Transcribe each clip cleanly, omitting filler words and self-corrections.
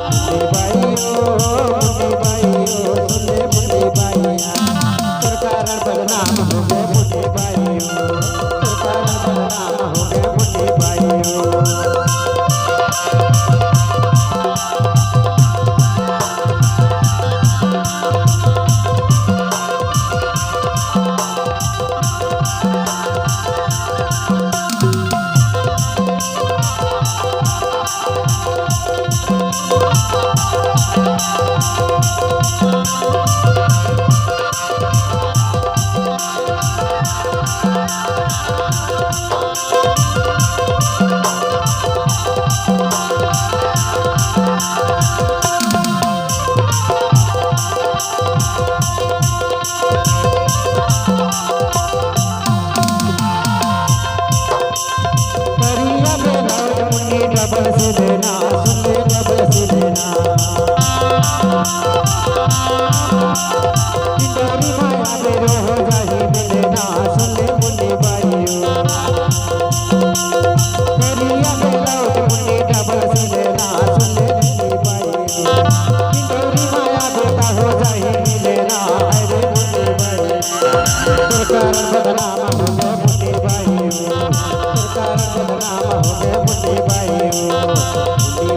मुन्नी बाइयों सुन ले मुन्नी बाइया सरकार बदनाम हो गए मुन्नी बाइयों सरकार बदनाम हो गए मुन्नी बाइयों डबल से देना सुन ले डबल से देना इंदौरी माया मेरो हो जाही मिलना सुन ले मुन्नी बाइयों करिया मेरा मुन्नी डबल से देना सुन ले मुन्नी बाइयों इंदौरी माया बेटा हो जाही मिलना अरे मुन्नी बाइयों सरकार बदनाम हो गए मुन्नी बाइयों सरकार बदनाम हो गए मुन्नी बाइयों मुन्नी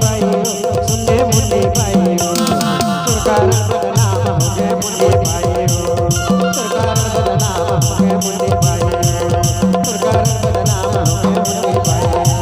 बाइयों सुन ले मुन्नी बाइयों सरकार बदनाम हो गए मुन्नी बाइयों सरकार बदनाम हो गए मुन्नी बाइयों सरकार बदनाम हो गए मुन्नी बाइयों सरकार बदनाम हो गए